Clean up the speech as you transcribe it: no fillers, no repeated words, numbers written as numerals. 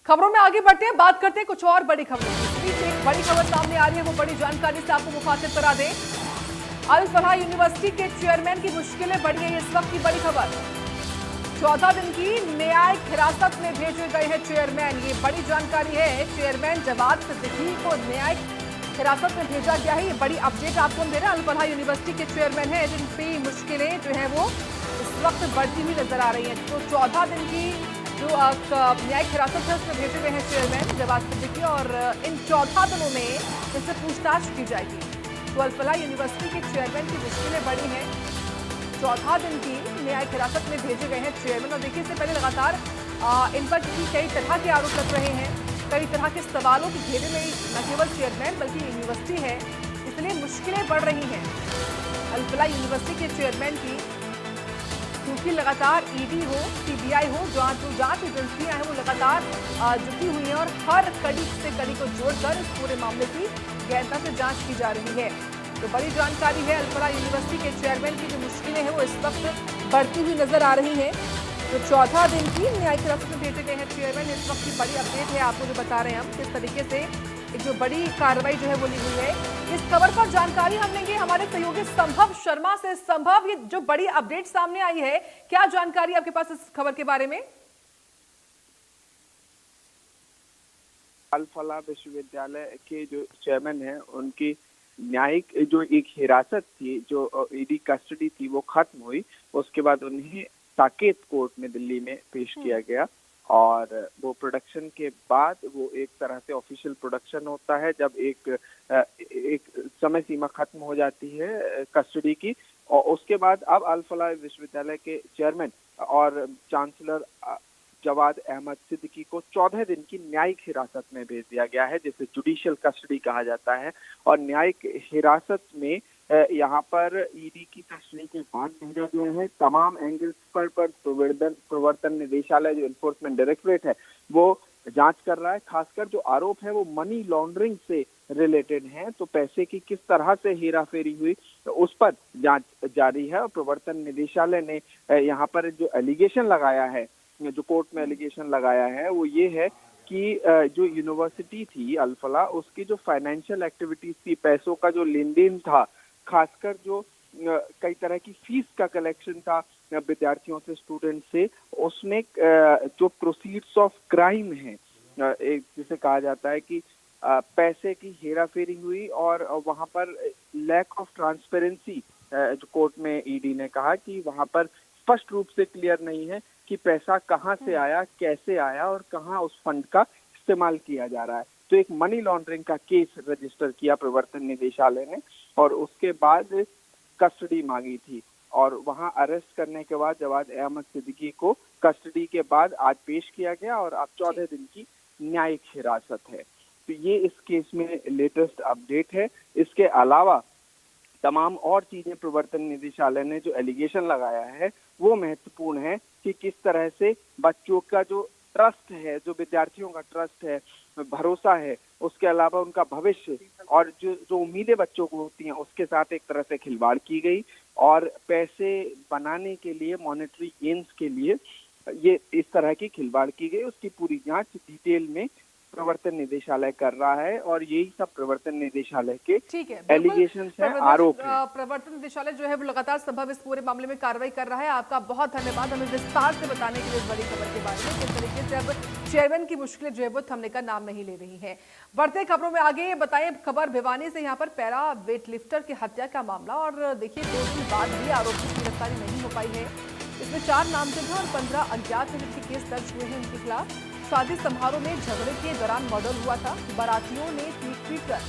खबरों में आगे बढ़ते हैं, बात करते हैं कुछ और बड़ी खबरों की। इस बीच एक बड़ी खबर सामने आ रही है, वो बड़ी जानकारी से आपको मुखातिब करा दें। अल फलाह यूनिवर्सिटी के चेयरमैन की मुश्किलें बढ़ी हैं, इस वक्त की बड़ी खबर। 14 दिन की न्यायिक हिरासत में भेजे गए हैं चेयरमैन, ये बड़ी जानकारी है। चेयरमैन जवाद सिद्दीकी को न्यायिक हिरासत में भेजा गया है, ये बड़ी अपडेट आपको हम दे रहे हैं। अल फलाह यूनिवर्सिटी के चेयरमैन हैं, जिन पे मुश्किलें जो है वो इस वक्त बढ़ती हुई नजर आ रही हैं। तो 14 दिन की जो न्यायिक हिरासत है उसमें भेजे गए हैं चेयरमैन जवाद सिद्दीकी, और इन 14 दिनों में इनसे पूछताछ की जाएगी। तो अल फलाह यूनिवर्सिटी के चेयरमैन की मुश्किलें बढ़ी हैं। 14 दिन की न्यायिक हिरासत में भेजे गए हैं चेयरमैन, और देखिए इससे पहले लगातार इन पर कई तरह के आरोप लग रहे हैं, कई तरह के सवालों के घेरे में न केवल चेयरमैन बल्कि यूनिवर्सिटी है, इसलिए मुश्किलें बढ़ रही हैं अल फलाह यूनिवर्सिटी के चेयरमैन की। क्योंकि लगातार ईडी हो, सीबीआई हो, जांच एजेंसियां हैं वो लगातार जुटी हुई हैं, और हर कड़ी से कड़ी को जोड़कर इस पूरे मामले की गहनता से जांच की जा रही है। तो बड़ी जानकारी है, अल फलाह यूनिवर्सिटी के चेयरमैन की जो मुश्किलें हैं वो इस वक्त बढ़ती हुई नजर आ रही हैं। तो 14 दिन की न्यायिक हिरासत में भेजे गए हैं चेयरमैन, इस वक्त की बड़ी अपडेट है, आपको जो बता रहे हैं हम किस तरीके से एक जो बड़ी कार्रवाई जो है वो ली हुई है। इस खबर पर जानकारी हम लेंगे हमारे सहयोगी संभव शर्मा से। संभव, ये जो बड़ी अपडेट सामने आई है, क्या जानकारी आपके पास इस खबर के बारे में? अल फलाह विश्वविद्यालय के जो चेयरमैन हैं उनकी न्यायिक जो एक हिरासत थी, जो ईडी कस्टडी थी, वो खत्म हुई। उसके बाद उन्हें साकेत कोर्ट में दिल्ली में पेश किया गया, और वो प्रोडक्शन के बाद वो एक तरह से ऑफिशियल प्रोडक्शन होता है जब एक समय सीमा खत्म हो जाती है कस्टडी की। और उसके बाद अब अल फलाह विश्वविद्यालय के चेयरमैन और चांसलर जवाद अहमद सिद्दीकी को 14 दिन की न्यायिक हिरासत में भेज दिया गया है, जिसे जुडिशियल कस्टडी कहा जाता है। और न्यायिक हिरासत में यहाँ पर ईडी की कस्टडी के बाद भेजा गया है। तमाम एंगल्स पर प्रवर्तन निदेशालय, जो इन्फोर्समेंट डायरेक्टरेट है, वो जांच कर रहा है। खासकर जो आरोप है वो मनी लॉन्ड्रिंग से रिलेटेड है, तो पैसे की किस तरह से हेराफेरी हुई तो उस पर जांच जारी है। और प्रवर्तन निदेशालय ने यहाँ पर जो एलिगेशन लगाया है, जो कोर्ट में एलिगेशन लगाया है, वो ये है कि जो यूनिवर्सिटी थी अल फलाह, उसकी जो फाइनेंशियल एक्टिविटीज थी, पैसों का जो लेन देन था, खासकर जो कई तरह की फीस का कलेक्शन था विद्यार्थियों से, स्टूडेंट से, उसमें जो प्रोसीड्स ऑफ क्राइम है, एक जिसे कहा जाता है कि पैसे की हेराफेरी हुई, और वहां पर लैक ऑफ ट्रांसपेरेंसी, जो कोर्ट में ईडी ने कहा कि वहां पर स्पष्ट रूप से क्लियर नहीं है कि पैसा कहां से आया, कैसे आया, और कहां उस फंड का इस्तेमाल किया जा रहा है। तो एक मनी लॉन्ड्रिंग का केस रजिस्टर किया प्रवर्तन निदेशालय ने, और उसके बाद कस्टडी मांगी थी, और वहां अरेस्ट करने के बाद जवाद अहमद सिद्दीकी को कस्टडी के बाद आज पेश किया गया, और अब 14 दिन की न्यायिक हिरासत है। तो ये इस केस में लेटेस्ट अपडेट है। इसके अलावा तमाम और चीजें प्रवर्तन निदेशालय ने जो एलिगेशन लगाया है वो महत्वपूर्ण है, कि किस तरह से बच्चों का जो ट्रस्ट है, जो विद्यार्थियों का ट्रस्ट है, भरोसा है, उसके अलावा उनका भविष्य और जो उम्मीदें बच्चों को होती हैं, उसके साथ एक तरह से खिलवाड़ की गई, और पैसे बनाने के लिए, मॉनेटरी गेन्स के लिए ये इस तरह की खिलवाड़ की गई। उसकी पूरी जांच डिटेल में प्रवर्तन निदेशालय कर रहा है, और यही सब प्रवर्तन निदेशालय के एलिगेशंस हैं, आरोप हैं। प्रवर्तन निदेशालय जो है वो लगातार संभव इस पूरे मामले में कार्रवाई कर रहा है। आपका बहुत धन्यवाद हमें विस्तार से बताने के लिए इस बड़ी खबर के बारे में। किस तरीके से अब चेयरमैन की मुश्किलें जो है वो थमने का नाम नहीं ले रही है। बढ़ते खबरों में आगे बताएं खबर भिवानी से, यहाँ पर पैरा वेट लिफ्टर की हत्या का मामला, और देखिए 2 दिन बाद भी आरोपी की गिरफ्तारी नहीं हो पाई है। इसमें 4 नामजद हैं और 15 अज्ञात हैं जिनके केस दर्ज हुए हैं उनके खिलाफ। शादी समारोह में झगड़े के दौरान मर्डर हुआ था। बारातियों ने पीट कर